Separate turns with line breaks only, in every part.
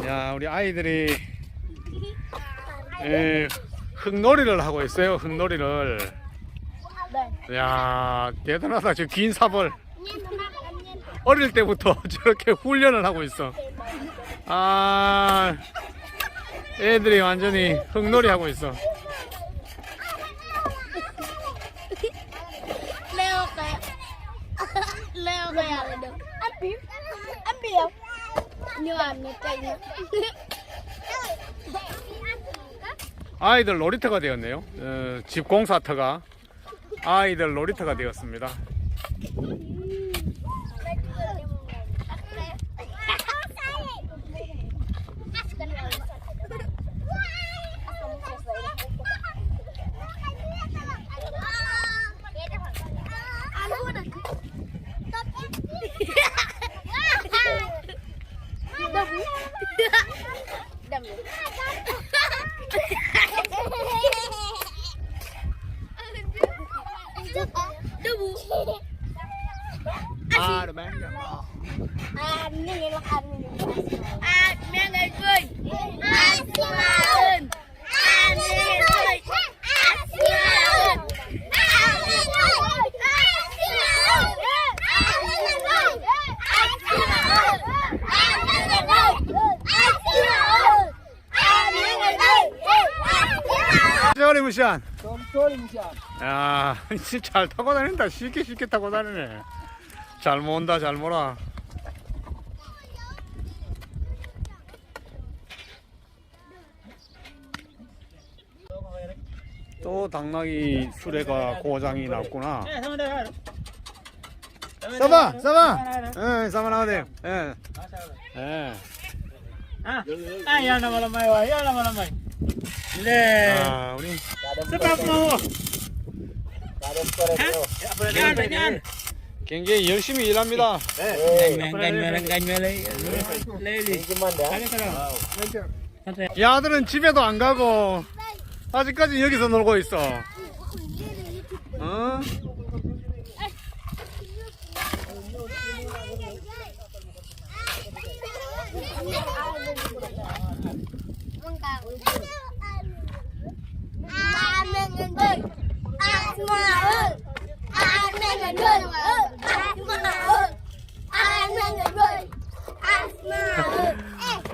야, 우리 아이들이 흙놀이를 하고 있어요. 흙놀이를. 야, 대단하다. 저 긴 사벌. 어릴 때부터 저렇게 훈련을 하고 있어. 아, 애들이 완전히 흙놀이 하고 있어.
Leo về là được ăn biểu như là người tình.
아이들 놀이터가 되었네요. 집 공사터가 아이들 놀이터가 되었습니다. À, được bán rồi.
Ăn như là ăn. Ăn mẹ người cười. Ăn xí ơn. Ăn mẹ người cười. Ăn xí ơn. Ăn mẹ người cười. Ăn xí ơn. Ăn mẹ người cười. Ăn xí ơn. Ăn mẹ người cười. Ăn xí ơn. Ăn mẹ người cười. Ăn xí ơn.
저리 무시한.
좀 쫄리무시한.
야, 진짜 잘 타고 다닌다. 쉽게 타고 다니네. 잘 모은다, 잘 몰아. 또 당나귀 수레가 고장이 났구나. 써봐. 응, 써봐 나오네. 예. 예.
Ah, yan naman lamay, wa. Yan naman lamay. Ile.
아, 우리
Sebab mo. Yan, yan.
굉장히 열심히 일합니다. 이 아들은 집에도 안 가고 아직까지 여기서 놀고 있어. 어?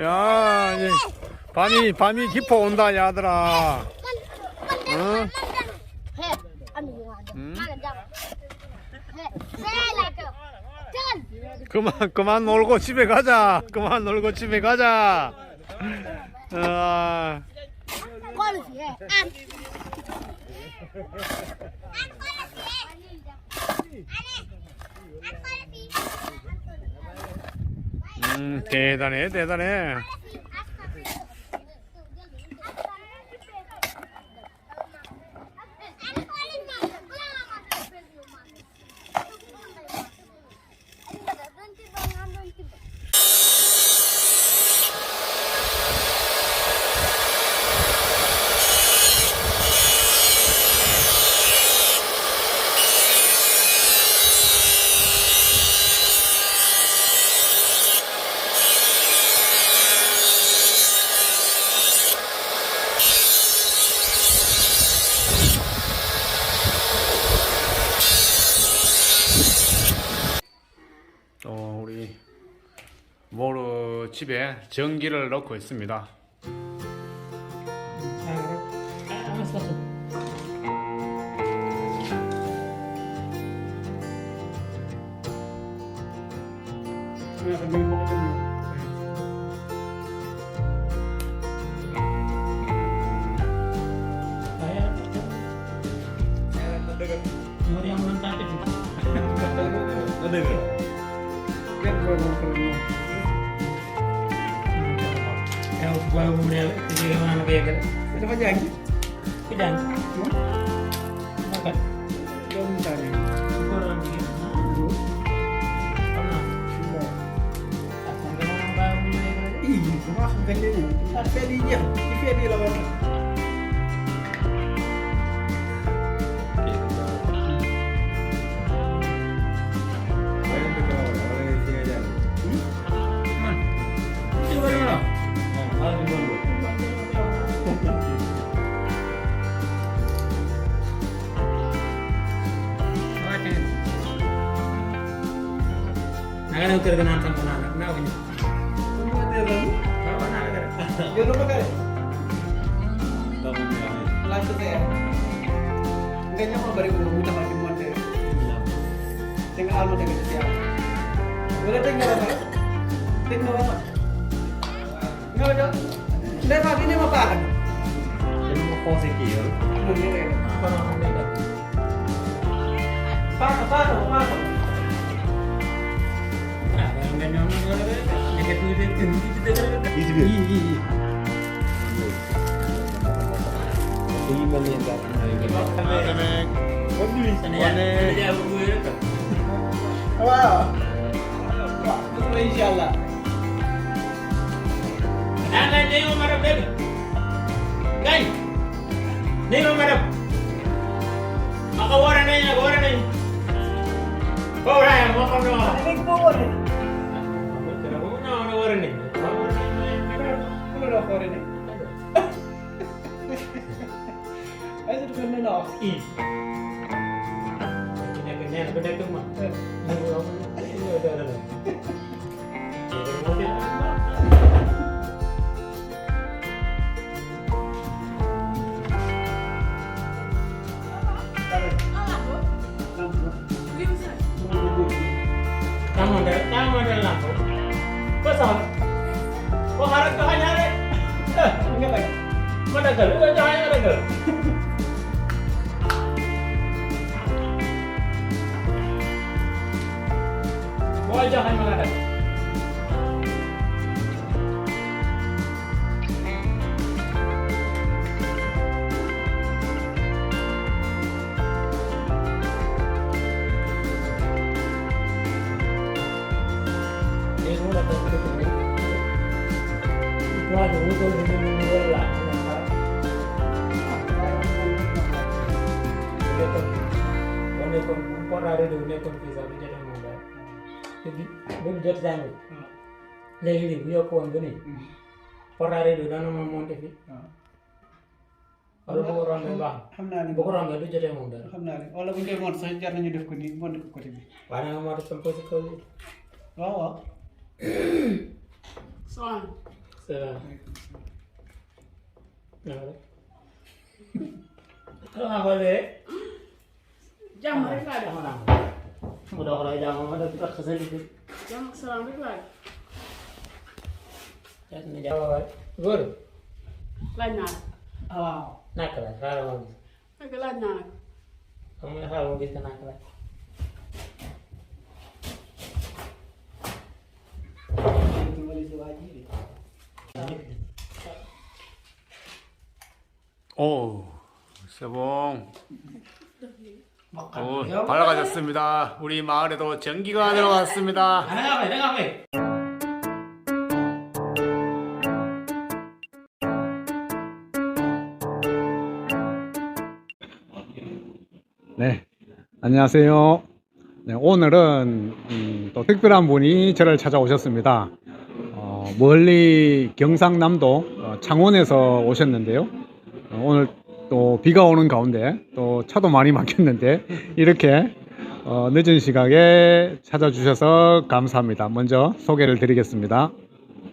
야, 이제 밤이 깊어 온다, 야들아. 어? 그만 놀고 집에 가자. 그만 놀고 집에 가자. 아. 대단해. 우리 모루 집에 전기를 넣고 있습니다.
Gua bumrel, jadi mana begal?
Itu apa janji?
Kejang. Makan.
Belum tadi.
Kurang dikit. Pernah.
Sudah.
Akan kena orang begal.
Ih, cuma kayaknya. Fedinya, di Fedi lah bang.
Ini baru mana? Nang kerjaan tang mana nak nak ini. Apa nak kerja?
Dia rumah kan?
Kamu ni.
Lanjut ya. Enggak nyampe bari ko muta ka di monte. Tinggal almo dengan dia. Boleh tinggal apa? Tinggal apa? Enggak ada. Ndak mati ni mapakan.
Ini mau kau sekir. Apa nak ni?
Apa?
Nah, yang ganyan mo na rin. Nakatuloy din dito talaga. Iyi.
Lamig.
Huwag din sana yan. Hindi ako buhay ka.
Wow. Wah, insyaallah.
Nangan niyo yung marap baby. Gay. Niyo yung marap. Makawara na yun. Kawara yan. Makawara.
Ini bawah ni.
Nawara na yun.
Ano na ko rin eh. Ay, ito ko na.
Ganyan. Beda itu mah. Tama dah lah. Pasal. Kau harap kau hanya ada.
Enggak lagi.
Mana kalau kau jangan ada kalau. Kau jangan mana ada. Lagi ni, dia pun tu ni. Perare tu dah nama monte ni. Kalau bukan orang membah,
Alhamdulillah.
bukan orang itu jadi muda.
Alhamdulillah. Wala bu ngeen mon sax jar nañu def ko ni mon ko côté bi.
Pada nama tu sampai sekali.
Waaw waaw.
Soal.
Kalau apa le?
Jàmm rek laa def.
Udah kalau jangan ada kita kesal itu.
Jàmm ak salaam rek laa def.
Jangan jawab. Gur.
Laaj naa la.
Waaw.
Nak lah, kalau mau.
Fekk laaj naa la.
Kamu kalau mau kita nak lah.
오, 세봉. 오, 밝아졌습니다. 우리 마을에도 전기가 들어왔습니다.
내가 왜?
네, 안녕하세요. 네, 오늘은 또 특별한 분이 저를 찾아오셨습니다. 멀리 경상남도 창원에서 오셨는데요. 오늘 또 비가 오는 가운데 또 차도 많이 막혔는데 이렇게 늦은 시각에 찾아주셔서 감사합니다. 먼저 소개를 드리겠습니다.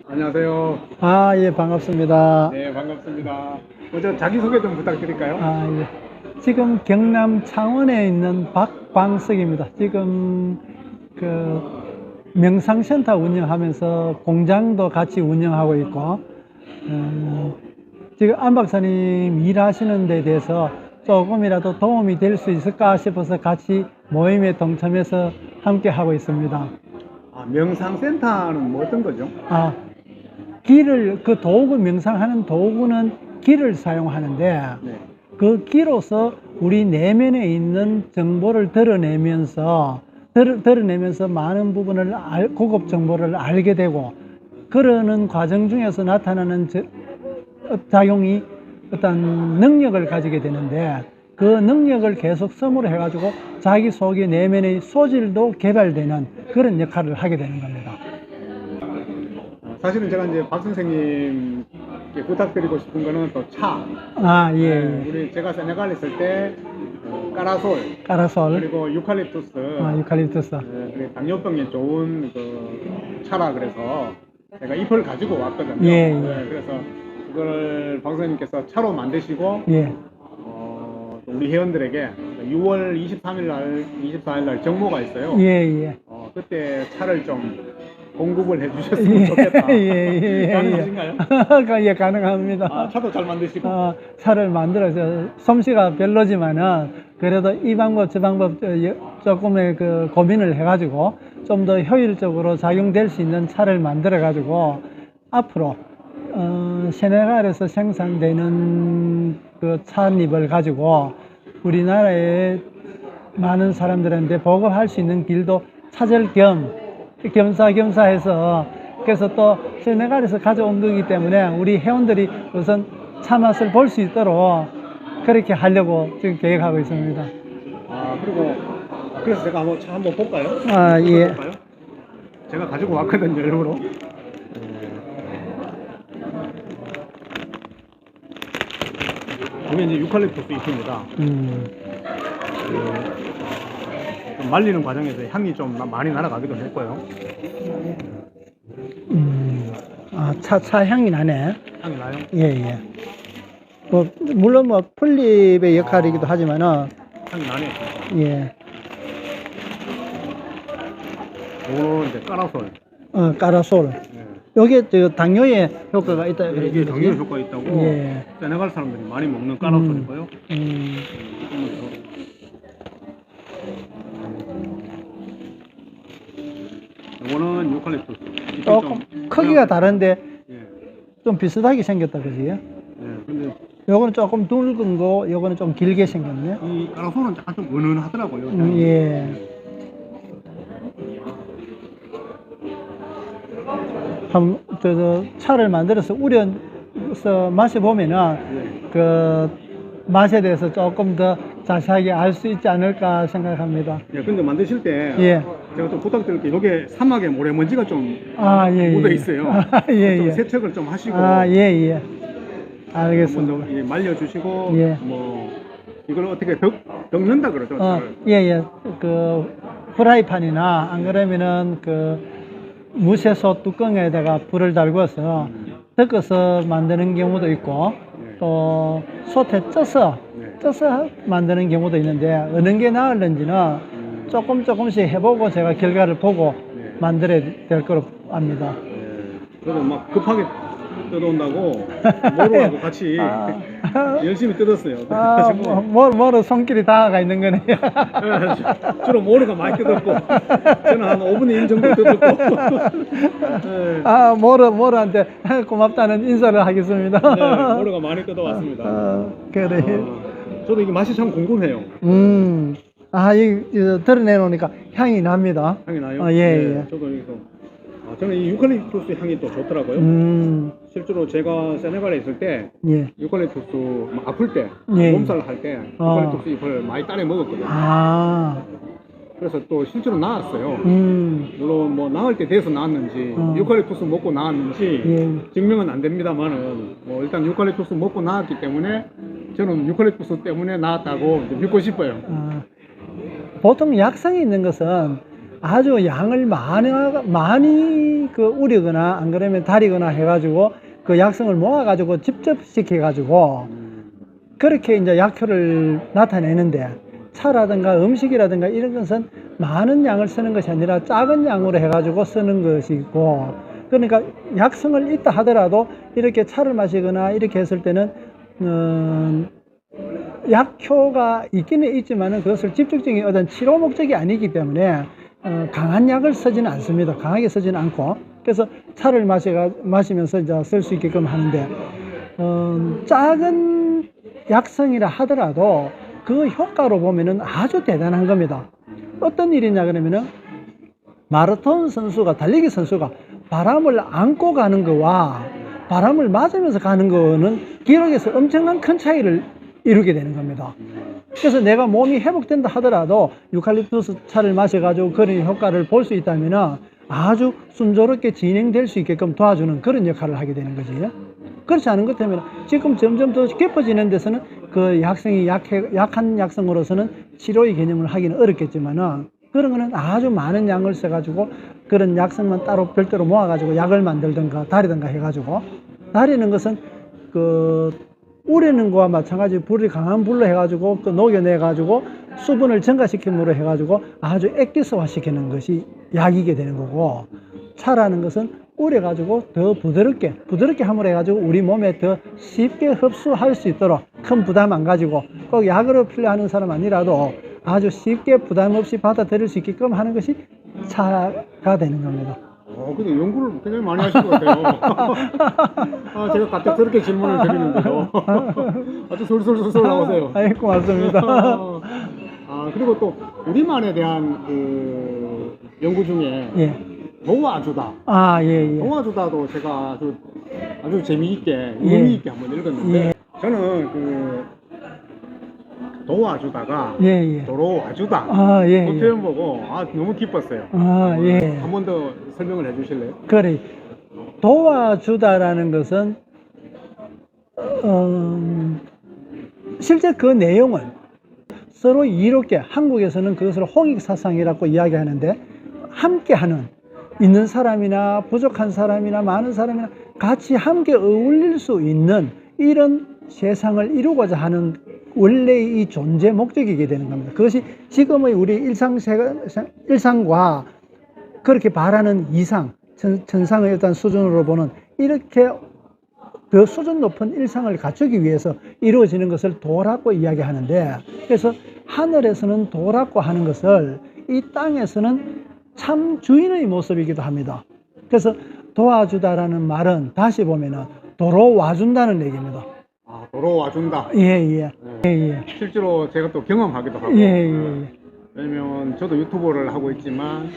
안녕하세요.
아, 예, 반갑습니다.
네, 반갑습니다. 먼저 자기소개 좀 부탁드릴까요?
아, 예. 지금 경남 창원에 있는 박광석입니다. 지금 그 명상센터 운영하면서 공장도 같이 운영하고 있고, 지금 안 박사님 일하시는 데 대해서 조금이라도 도움이 될 수 있을까 싶어서 같이 모임에 동참해서 함께 하고 있습니다.
아, 명상센터는 뭐 어떤 거죠?
아, 그 도구, 명상하는 도구는 기를 사용하는데,
네.
그 기로서 우리 내면에 있는 정보를 드러내면서 많은 부분을 고급 정보를 알게 되고, 그러는 과정 중에서 나타나는 작용이 어떤 능력을 가지게 되는데, 그 능력을 계속 썸으로 해가지고 자기 속의 내면의 소질도 개발되는 그런 역할을 하게 되는 겁니다.
사실은 제가 이제 박 선생님께 부탁드리고 싶은 거는 또 차.
아, 예.
우리 제가 세네갈 있을 때
까라솔
그리고 유칼립투스.
유칼립투스.
그리고 당뇨병에 좋은 그 차라 그래서 제가 잎을 가지고 왔거든요.
예, 예.
네, 그래서 그걸 박사님께서 차로 만드시고
예.
또 우리 회원들에게 6월 23일 날, 24일 날 정모가 있어요.
예, 예.
그때 차를 좀 공급을 해주셨으면 좋겠다. 가능하신가요?
예, 가능합니다.
아, 차도 잘 만드시고.
차를 만들어서 솜씨가 별로지만은 그래도 이 방법 저 방법 조금의 그 고민을 해가지고 좀 더 효율적으로 작용될 수 있는 차를 만들어 가지고 앞으로 세네갈에서 생산되는 그 찻잎을 가지고 우리나라의 많은 사람들한테 보급할 수 있는 길도 찾을 겸 겸사겸사해서 그래서 또 세네갈에서 가져온 거기 때문에 우리 회원들이 우선 차 맛을 볼 수 있도록 그렇게 하려고 지금 계획하고 있습니다.
그리고 그래서 제가 한번 차 한번 볼까요?
예.
볼까요? 제가 가지고 왔거든요, 일부러. 이게 이제 유칼립투스 잎입니다. 좀 말리는 과정에서 향이 좀 많이 날아가기도 했고요.
차 향이 나네.
향이 나요?
예, 예. 뭐, 물론 뭐, 풀잎의 역할이기도 하지만은,
향이 나네.
예.
요거는 이제 까라솔.
까라솔.
네.
요게 저 당뇨에 효과가 있다.
이게 당뇨 효과 있다고
예.
세네갈 사람들이 많이 먹는 까라솔이고요. 요거는 유칼립투스.
조금 크기가 다른데
예.
좀 비슷하게 생겼다, 그지?
예. 근데
요거는 조금 둥근 거, 요거는 좀 길게 생겼네.
이 까라솔은 약간 좀 은은하더라고요.
예. 차를 만들어서 우려서 마셔보면은 그 맛에 대해서 조금 더 자세하게 알 수 있지 않을까 생각합니다.
예, 근데 만드실 때
예.
제가 좀 부탁드릴 게 이게 사막에 모래먼지가 좀
예,
묻어
예.
있어요.
예,
좀
예.
세척을 좀 하시고
예, 예. 알겠습니다.
먼저 예, 말려주시고
예.
뭐 이걸 어떻게 덮는다 그러죠?
예, 예. 그 프라이팬이나 안 그러면은 그 무쇠소 뚜껑에다가 불을 달궈서 덮어서 만드는 경우도 있고 또 솥에 쪄서 만드는 경우도 있는데 어느 게 나을는지는 조금씩 해보고 제가 결과를 보고 만들어야 될 거로 압니다.
저도 막 급하게 뜯어온다고 모루하고 같이 열심히 뜯었어요.
뭐로 손길이 다가가 있는 거네요.
주로 모루가 많이 뜯었고 저는 한 5분의 1 정도 뜯었고
모루한테 고맙다는 인사를 하겠습니다.
네, 모루가 많이 뜯어왔습니다.
그래.
저도 이게 맛이 참 궁금해요.
이거 드러내놓으니까 향이 납니다.
향이 나요?
예, 예.
저도 이거 저는 이 유칼립투스 향이 또 좋더라고요. 실제로 제가 세네갈에 있을 때
예.
유칼립투스 막 아플 때
예.
몸살 할 때 유칼립투스 잎을 많이 따내 먹었거든요. 그래서 또 실제로 나았어요. 물론 뭐 나을 때 돼서 나았는지 유칼립투스 먹고 나았는지
예.
증명은 안 됩니다만은 뭐 일단 유칼립투스 먹고 나았기 때문에 저는 유칼립투스 때문에 나았다고 이제 믿고 싶어요.
보통 약성이 있는 것은 아주 양을 많이 그 우리거나 안 그러면 다리거나 해가지고 그 약성을 모아가지고 집접시켜가지고 그렇게 이제 약효를 나타내는데 차라든가 음식이라든가 이런 것은 많은 양을 쓰는 것이 아니라 작은 양으로 해가지고 쓰는 것이고 그러니까 약성을 있다 하더라도 이렇게 차를 마시거나 이렇게 했을 때는 약효가 있기는 있지만은 그것을 집중적인 어떤 치료 목적이 아니기 때문에 강한 약을 쓰지는 않습니다. 강하게 쓰지는 않고 그래서 차를 마시면서 이제 쓸 수 있게끔 하는데 작은 약성이라 하더라도 그 효과로 보면은 아주 대단한 겁니다. 어떤 일이냐 그러면은 마라톤 선수가 달리기 선수가 바람을 안고 가는 거와 바람을 맞으면서 가는 거는 기록에서 엄청난 큰 차이를 이루게 되는 겁니다. 그래서 내가 몸이 회복된다 하더라도 유칼립투스 차를 마셔가지고 그런 효과를 볼 수 있다면 아주 순조롭게 진행될 수 있게끔 도와주는 그런 역할을 하게 되는 거지. 그렇지 않은 것 때문에 지금 점점 더 깊어지는 데서는 그 약성이 약한 약성으로서는 치료의 개념을 하기는 어렵겠지만은 그런 거는 아주 많은 양을 써가지고 그런 약성만 따로 별도로 모아가지고 약을 만들든가 다리든가 해가지고, 다리는 것은 그 우리는 거와 마찬가지 불이 강한 불로 해가지고 그 녹여내가지고 수분을 증가시킴으로 해가지고 아주 액기스화 시키는 것이 약이게 되는 거고, 차라는 것은 우려가지고 더 부드럽게 함으로 해가지고 우리 몸에 더 쉽게 흡수할 수 있도록 큰 부담 안 가지고 꼭 약으로 필요하는 사람 아니라도 아주 쉽게 부담 없이 받아들일 수 있게끔 하는 것이 차가 되는 겁니다.
근데 연구를 굉장히 많이 하신 것 같아요. 제가 갑작스럽게 질문을 드리는데요. 아주 솔솔솔솔 나오세요.
아이, 고맙습니다.
그리고 또 우리말에 대한 그 연구 중에
예.
도와주다.
예.
도와주다도 제가 아주 재미있게, 의미있게 한번 읽었는데,
예.
저는 그 도와주다가
예.
도로와주다.
예.
그 표현 보고 너무 기뻤어요.
예.
한 번 더 설명을 해주실래요?
그래. 도와주다라는 것은 실제 그 내용은 서로 이롭게, 한국에서는 그것을 홍익사상이라고 이야기하는데, 함께하는, 있는 사람이나 부족한 사람이나 많은 사람이나 같이 함께 어울릴 수 있는 이런 세상을 이루고자 하는 원래의 이 존재 목적이게 되는 겁니다. 그것이 지금의 우리 일상과 그렇게 바라는 이상, 천상의 어떤 수준으로 보는 이렇게 더 수준 높은 일상을 갖추기 위해서 이루어지는 것을 도라고 이야기하는데, 그래서 하늘에서는 도라고 하는 것을 이 땅에서는 참 주인의 모습이기도 합니다. 그래서 도와주다라는 말은 다시 보면은 도로 와준다는 얘기입니다.
도로와준다.
예.
실제로 제가 또 경험하기도 하고. 왜냐면 저도 유튜브를 하고 있지만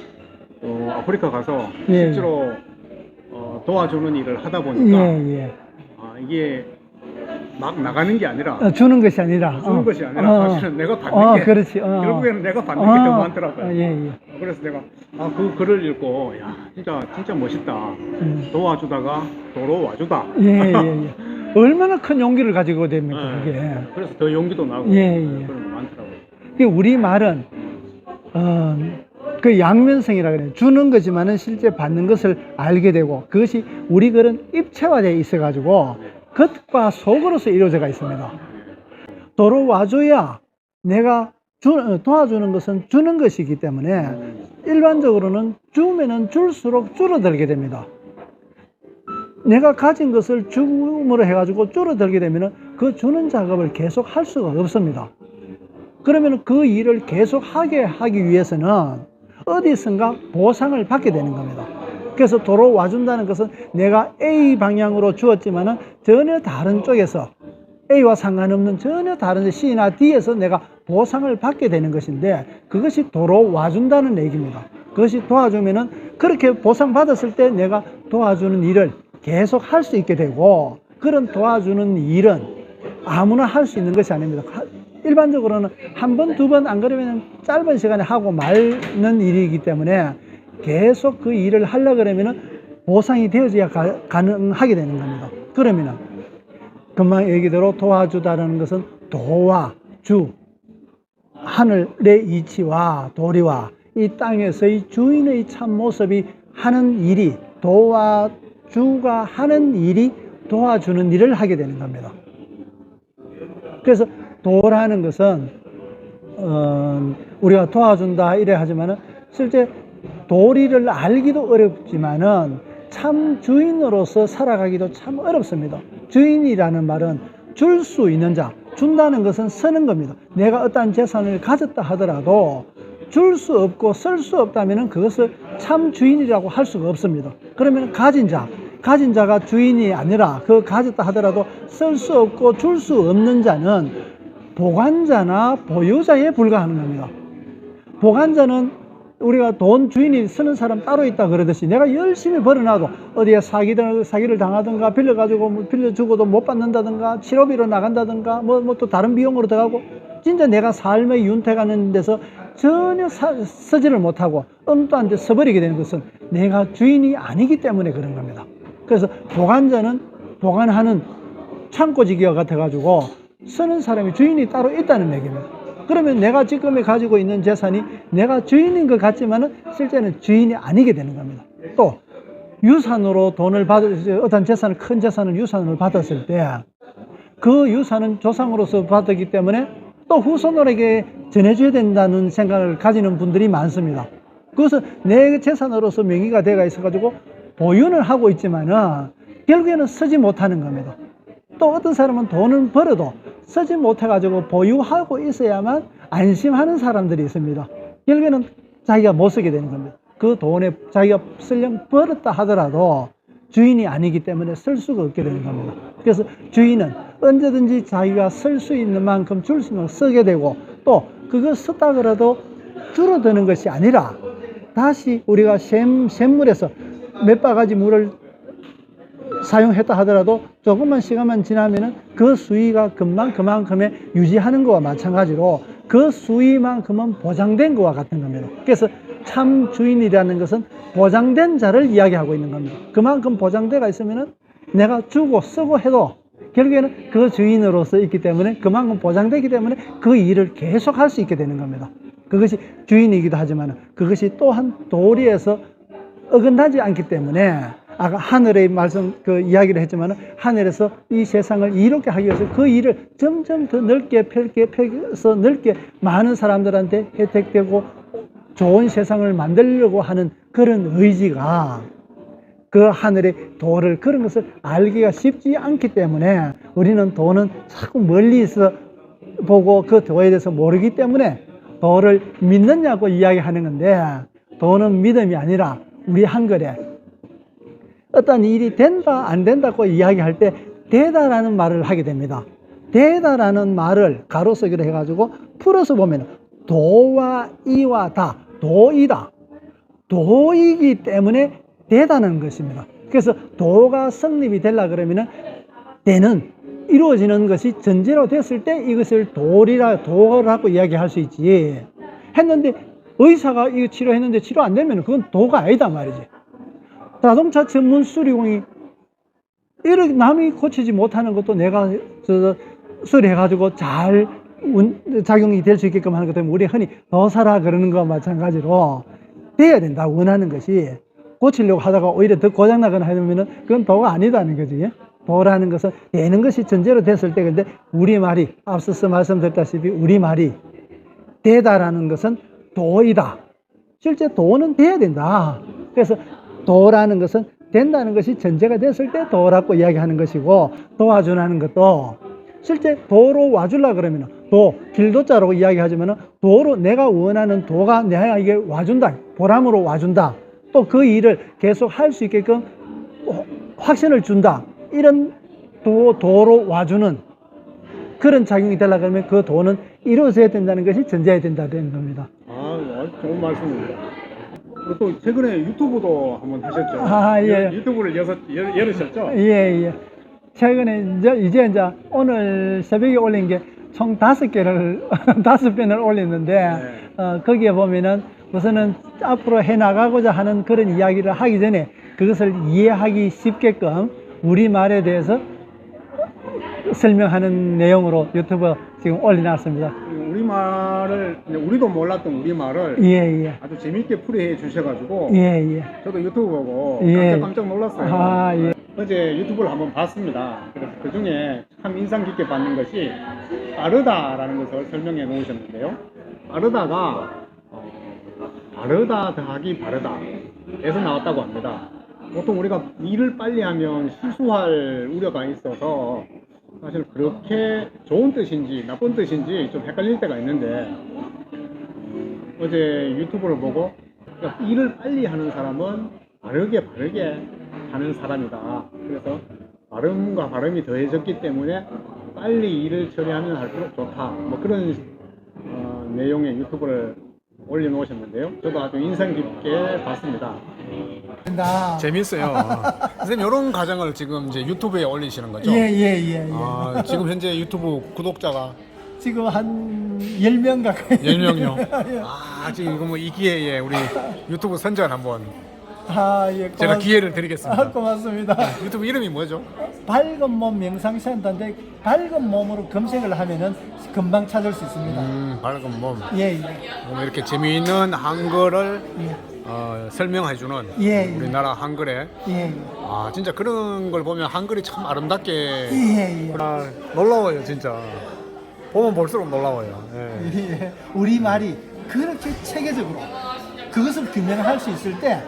또 아프리카 가서 실제로 도와주는 일을 하다 보니까 이게 막 나가는 게 아니라
주는 것이 아니라
사실은 내가 받는 게
그렇지.
결국에는 내가 받는 게 더 많더라고요.
예.
그래서 내가 그 글을 읽고 진짜 멋있다. 도와주다가 도로 와주다.
예. 얼마나 큰 용기를 가지고 됩니까, 그게.
그래서 더 용기도 나고 그런 거 많더라고요.
우리 말은 그 양면성이라 그래요. 주는 거지만은 실제 받는 것을 알게 되고, 그것이 우리 글은 입체화되어 있어가지고 겉과 속으로서 이루어져 있습니다. 도로 와줘야 내가 도와주는 것은 주는 것이기 때문에 일반적으로는 주면은 줄수록 줄어들게 됩니다. 내가 가진 것을 줌으로 해가지고 줄어들게 되면은 그 주는 작업을 계속 할 수가 없습니다. 그러면 그 일을 계속 하기 위해서는 어디선가 보상을 받게 되는 겁니다. 그래서 도로 와준다는 것은 내가 A 방향으로 주었지만은 전혀 다른 쪽에서 A와 상관없는 전혀 다른 C나 D에서 내가 보상을 받게 되는 것인데, 그것이 도로 와준다는 얘기입니다. 그것이 도와주면은 그렇게 보상받았을 때 내가 도와주는 일을 계속 할 수 있게 되고, 그런 도와주는 일은 아무나 할 수 있는 것이 아닙니다. 일반적으로는 한 번, 두 번 안 그러면 짧은 시간에 하고 말는 일이기 때문에 계속 그 일을 하려고 그러면은 보상이 되어져야 가능하게 되는 겁니다. 그러면은 금방 얘기대로 도와주다라는 것은 도와 주, 하늘의 이치와 도리와 이 땅에서의 주인의 참 모습이 하는 일이, 도와주가 하는 일이 도와주는 일을 하게 되는 겁니다. 그래서 도라는 것은 우리가 도와준다 이래 하지만은 실제 도리를 알기도 어렵지만은 참 주인으로서 살아가기도 참 어렵습니다. 주인이라는 말은 줄 수 있는 자, 준다는 것은 쓰는 겁니다. 내가 어떠한 재산을 가졌다 하더라도 줄 수 없고 쓸 수 없다면 그것을 참 주인이라고 할 수가 없습니다. 그러면 가진 자가 주인이 아니라 그 가졌다 하더라도 쓸 수 없고 줄 수 없는 자는 보관자나 보유자에 불과하는 겁니다. 보관자는 우리가 돈 주인이 쓰는 사람 따로 있다 그러듯이 내가 열심히 벌어놔도 어디에 사기를 당하든가 빌려주고도 못 받는다든가 치료비로 나간다든가 뭐 또 다른 비용으로 들어가고 진짜 내가 삶의 윤택하는 데서 전혀 쓰지를 못하고 엉뚱한 데 써버리게 되는 것은 내가 주인이 아니기 때문에 그런 겁니다. 그래서 보관자는 보관하는 창고지기와 같아가지고 쓰는 사람이 주인이 따로 있다는 얘기입니다. 그러면 내가 지금 가지고 있는 재산이 내가 주인인 것 같지만은 실제는 주인이 아니게 되는 겁니다. 또 유산으로 돈을 어떤 재산을, 큰 재산을 유산으로 받았을 때 그 유산은 조상으로서 받았기 때문에 또 후손들에게 전해줘야 된다는 생각을 가지는 분들이 많습니다. 그것은 내 재산으로서 명의가 되어 있어가지고 보유는 하고 있지만은 결국에는 쓰지 못하는 겁니다. 또 어떤 사람은 돈을 벌어도 쓰지 못해가지고 보유하고 있어야만 안심하는 사람들이 있습니다. 결국에는 자기가 못 쓰게 되는 겁니다. 그 돈에 자기가 쓰려면 벌었다 하더라도 주인이 아니기 때문에 쓸 수가 없게 되는 겁니다. 그래서 주인은 언제든지 자기가 쓸 수 있는 만큼 줄 수 있는 만큼 쓰게 되고 또 그거 썼다 그래도 줄어드는 것이 아니라 다시 우리가 샘물에서 몇 바가지 물을 사용했다 하더라도 조금만 시간만 지나면은 그 수위가 금방 그만큼의 유지하는 것과 마찬가지로 그 수위만큼은 보장된 것과 같은 겁니다. 그래서 참 주인이라는 것은 보장된 자를 이야기하고 있는 겁니다. 그만큼 보장대가 있으면은 내가 주고 쓰고 해도 결국에는 그 주인으로서 있기 때문에 그만큼 보장되기 때문에 그 일을 계속 할 수 있게 되는 겁니다. 그것이 주인이기도 하지만 그것이 또한 도리에서 어긋나지 않기 때문에 아까 하늘의 말씀 그 이야기를 했지만 하늘에서 이 세상을 이롭게 하기 위해서 그 일을 점점 더 넓게 펼쳐서 넓게 많은 사람들한테 혜택되고 좋은 세상을 만들려고 하는 그런 의지가 그 하늘의 도를 그런 것을 알기가 쉽지 않기 때문에 우리는 도는 자꾸 멀리서 보고 그 도에 대해서 모르기 때문에 도를 믿느냐고 이야기하는 건데 도는 믿음이 아니라 우리 한글에 어떤 일이 된다 안 된다고 이야기할 때 되다라는 말을 하게 됩니다. 되다라는 말을 가로쓰기로 해가지고 풀어서 보면 도와 이와 다 도이다. 도이기 때문에 되다는 것입니다. 그래서 도가 성립이 되려 그러면은 되는 이루어지는 것이 전제로 됐을 때 이것을 도라고 이야기할 수 있지. 했는데 의사가 이거 치료했는데 치료 안 되면 그건 도가 아니다 말이지. 자동차 전문 수리공이 이렇게 남이 고치지 못하는 것도 내가 수리해가지고 잘 작용이 될 수 있게끔 하는 것 때문에 우리 흔히 더 사라 그러는 것과 마찬가지로 돼야 된다 원하는 것이 고치려고 하다가 오히려 더 고장나거나 하면은 그건 도가 아니다는 거지. 도라는 것은 되는 것이 전제로 됐을 때 근데 우리말이 앞서서 말씀드렸다시피 우리말이 되다라는 것은 도이다. 실제 도는 돼야 된다. 그래서 도라는 것은 된다는 것이 전제가 됐을 때 도라고 이야기하는 것이고 도와주라는 것도 실제 도로 와주려 그러면 도, 길도자라고 이야기하지만 도로 내가 원하는 도가 내게 와준다. 보람으로 와준다. 또 그 일을 계속 할 수 있게끔 확신을 준다. 이런 도로 와주는 그런 작용이 되려고 하면 그 도는 이루어져야 된다는 것이 전제해야 된다는 겁니다.
아, 좋은 말씀입니다. 그리고 또 최근에 유튜브도 한번 하셨죠?
아, 예.
유튜브를 열으셨죠?
예, 예. 최근에 이제 오늘 새벽에 올린 게 총 5개를, 5편을 올렸는데, 거기에 보면은 우선은 앞으로 해나가고자 하는 그런 이야기를 하기 전에 그것을 이해하기 쉽게끔 우리말에 대해서 설명하는 내용으로 유튜브 지금 올려놨습니다.
우리말을, 우리도 몰랐던 우리말을
예, 예.
아주 재밌게 풀이해 주셔가지고
예, 예.
저도 유튜브 보고
예.
깜짝 놀랐어요.
아, 예.
어제 유튜브를 한번 봤습니다. 그래서 그 중에 참 인상 깊게 받는 것이 빠르다라는 것을 설명해 놓으셨는데요. 빠르다가 빠르다 더하기 바르다 에서 나왔다고 합니다. 보통 우리가 일을 빨리 하면 실수할 우려가 있어서 사실 그렇게 좋은 뜻인지 나쁜 뜻인지 좀 헷갈릴 때가 있는데 어제 유튜브를 보고 그러니까 일을 빨리 하는 사람은 바르게 하는 사람이다. 그래서 발음과 발음이 더해졌기 때문에 빨리 일을 처리하면 할수록 좋다. 뭐 그런 내용의 유튜브를 올려놓으셨는데요. 저도 아주 인상 깊게 봤습니다.
재밌어요. 선생님 이런 과정을 지금 이제 유튜브에 올리시는 거죠?
예.
아, 지금 현재 유튜브 구독자가
지금 한 10명 가까이.
10명요. 아, 지금 이거 뭐 이 기회에 우리 유튜브 선전 한번
아, 예.
제가 기회를 드리겠습니다.
아, 고맙습니다.
유튜브 이름이 뭐죠?
밝은 몸 명상센터인데 밝은 몸으로 검색을 하면은 금방 찾을 수 있습니다.
밝은 몸.
예, 예.
뭐 이렇게 재미있는 한글을
예.
설명해주는
예, 예.
우리나라 한글에
예,
아 진짜 그런 걸 보면 한글이 참 아름답게
예, 예.
아, 놀라워요 진짜 보면 볼수록 놀라워요. 예.
예. 우리 말이 그렇게 체계적으로 그것을 규명할 수 있을 때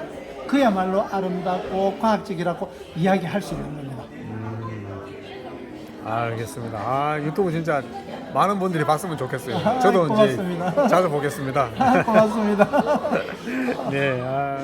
그야말로 아름답고 과학적이라고 이야기할 수 있는 겁니다.
알겠습니다. 아 유튜브 진짜 많은 분들이 봤으면 좋겠어요.
아,
저도
고맙습니다.
이제 자주 보겠습니다.
고맙습니다.
네. 아.